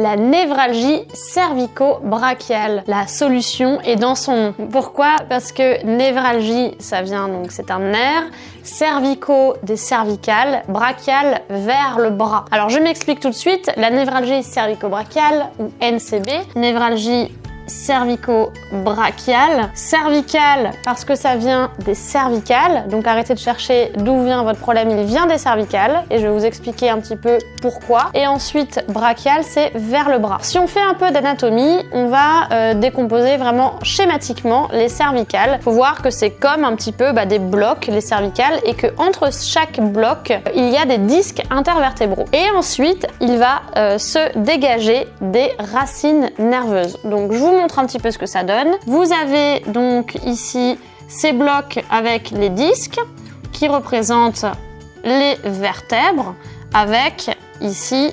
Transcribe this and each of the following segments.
la névralgie cervico-brachiale. La solution est dans son nom. Pourquoi? Parce que névralgie, ça vient donc, c'est un nerf, cervico des cervicales, brachial vers le bras. Alors je m'explique tout de suite, la névralgie cervico-brachiale ou NCB, névralgie cervico-brachiale. Cervicale parce que ça vient des cervicales, donc arrêtez de chercher d'où vient votre problème, il vient des cervicales et je vais vous expliquer un petit peu pourquoi. Et ensuite brachial, c'est vers le bras. Si on fait un peu d'anatomie, on va décomposer vraiment schématiquement les cervicales. Faut voir que c'est comme un petit peu des blocs, les cervicales, et que entre chaque bloc, il y a des disques intervertébraux. Et ensuite, il va se dégager des racines nerveuses. Donc je vous montre un petit peu ce que ça donne. Vous avez donc ici ces blocs avec les disques qui représentent les vertèbres avec ici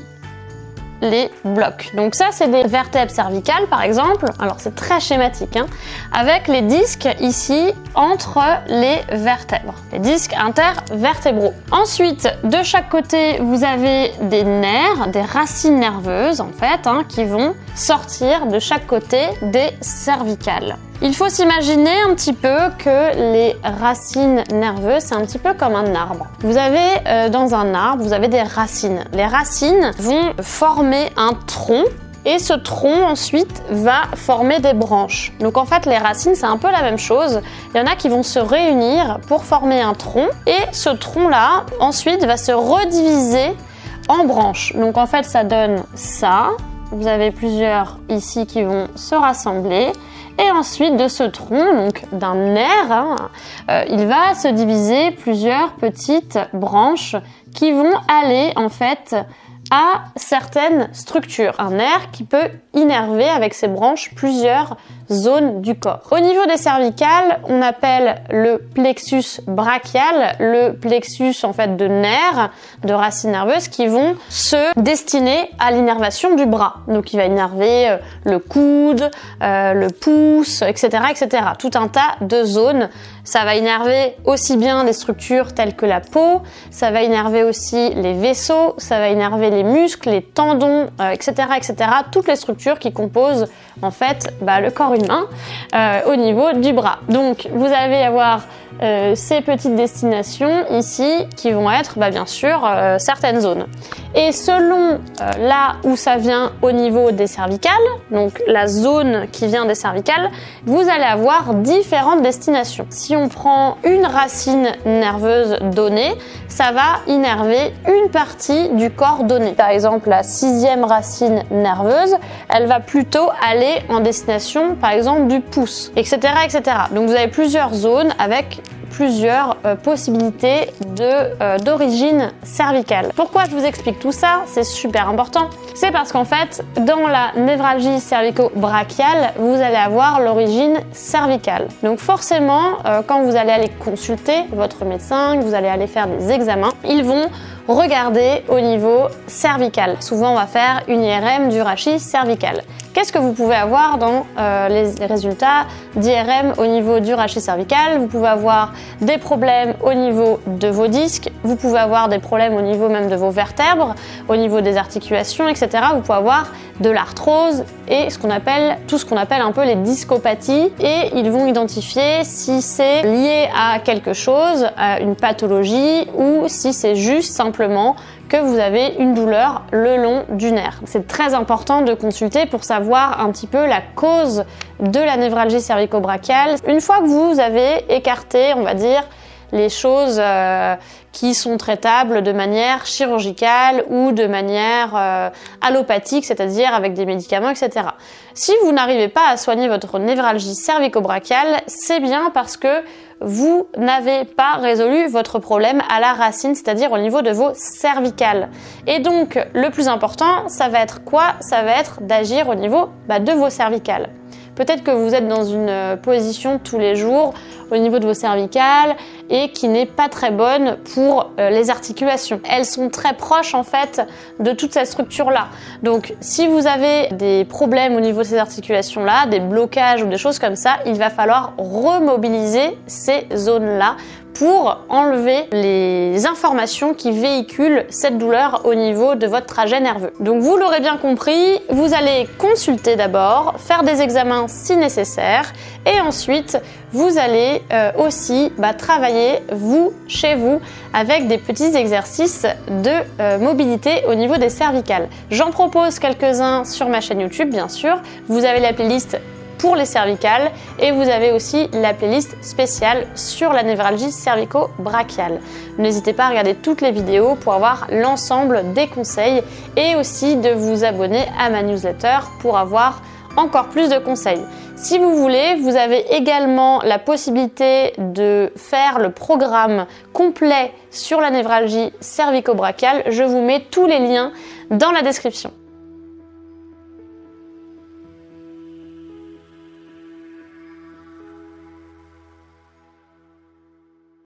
les blocs. Donc ça, c'est des vertèbres cervicales par exemple. Alors c'est très schématique, hein, avec les disques ici entre les vertèbres, les disques intervertébraux. Ensuite, de chaque côté, vous avez des nerfs, des racines nerveuses en fait, hein, qui vont sortir de chaque côté des cervicales. Il faut s'imaginer un petit peu que les racines nerveuses, c'est un petit peu comme un arbre. Vous avez dans un arbre, vous avez des racines. Les racines vont former un tronc et ce tronc ensuite va former des branches. Donc en fait, les racines, c'est un peu la même chose. Il y en a qui vont se réunir pour former un tronc et ce tronc-là, ensuite, va se rediviser en branches. Donc en fait, ça donne ça. Vous avez plusieurs ici qui vont se rassembler. Et ensuite, de ce tronc, donc d'un nerf, hein, il va se diviser plusieurs petites branches qui vont aller en fait à certaines structures. Un nerf qui peut innerver avec ses branches plusieurs zones du corps. Au niveau des cervicales, on appelle le plexus brachial, le plexus en fait de nerfs, de racines nerveuses qui vont se destiner à l'innervation du bras. Donc il va innerver le coude, le pouce, etc., etc. Tout un tas de zones. Ça va innerver aussi bien des structures telles que la peau, ça va innerver aussi les vaisseaux, ça va innerver les muscles, les tendons, etc., etc. Toutes les structures qui composent en fait le corps humain au niveau du bras. Donc vous allez avoir ces petites destinations ici qui vont être bien sûr certaines zones. Et selon là où ça vient au niveau des cervicales, donc la zone qui vient des cervicales, vous allez avoir différentes destinations. Si on prend une racine nerveuse donnée, ça va innerver une partie du corps donné. Par exemple, la 6e racine nerveuse, elle va plutôt aller en destination, par exemple, du pouce, etc., etc. Donc vous avez plusieurs zones avec plusieurs possibilités d'origine cervicale. Pourquoi je vous explique tout ça? C'est super important. C'est parce qu'en fait, dans la névralgie cervico-brachiale, vous allez avoir l'origine cervicale. Donc forcément, quand vous allez aller consulter votre médecin, que vous allez aller faire des examens, ils vont regarder au niveau cervical. Souvent, on va faire une IRM du rachis cervical. Qu'est-ce que vous pouvez avoir dans les résultats d'IRM au niveau du rachis cervical? Vous pouvez avoir des problèmes au niveau de vos disques, vous pouvez avoir des problèmes au niveau même de vos vertèbres, au niveau des articulations, etc. Vous pouvez avoir de l'arthrose et tout ce qu'on appelle un peu les discopathies, et ils vont identifier si c'est lié à quelque chose, à une pathologie, ou si c'est juste simplement que vous avez une douleur le long du nerf. C'est très important de consulter pour savoir un petit peu la cause de la névralgie cervico-brachiale. Une fois que vous avez écarté, on va dire, les choses qui sont traitables de manière chirurgicale ou de manière allopathique, c'est-à-dire avec des médicaments, etc. Si vous n'arrivez pas à soigner votre névralgie cervico-brachiale, c'est bien parce que vous n'avez pas résolu votre problème à la racine, c'est-à-dire au niveau de vos cervicales. Et donc, le plus important, ça va être quoi? Ça va être d'agir au niveau de vos cervicales. Peut-être que vous êtes dans une position tous les jours au niveau de vos cervicales et qui n'est pas très bonne pour les articulations. Elles sont très proches en fait de toute cette structure-là. Donc si vous avez des problèmes au niveau de ces articulations-là, des blocages ou des choses comme ça, il va falloir remobiliser ces zones-là pour enlever les informations qui véhiculent cette douleur au niveau de votre trajet nerveux. Donc vous l'aurez bien compris, vous allez consulter d'abord, faire des examens si nécessaire et ensuite vous allez aussi travailler vous, chez vous, avec des petits exercices de mobilité au niveau des cervicales. J'en propose quelques-uns sur ma chaîne YouTube bien sûr. Vous avez la playlist pour les cervicales et vous avez aussi la playlist spéciale sur la névralgie cervico-brachiale. N'hésitez pas à regarder toutes les vidéos pour avoir l'ensemble des conseils et aussi de vous abonner à ma newsletter pour avoir encore plus de conseils. Si vous voulez, vous avez également la possibilité de faire le programme complet sur la névralgie cervico-brachiale. Je vous mets tous les liens dans la description.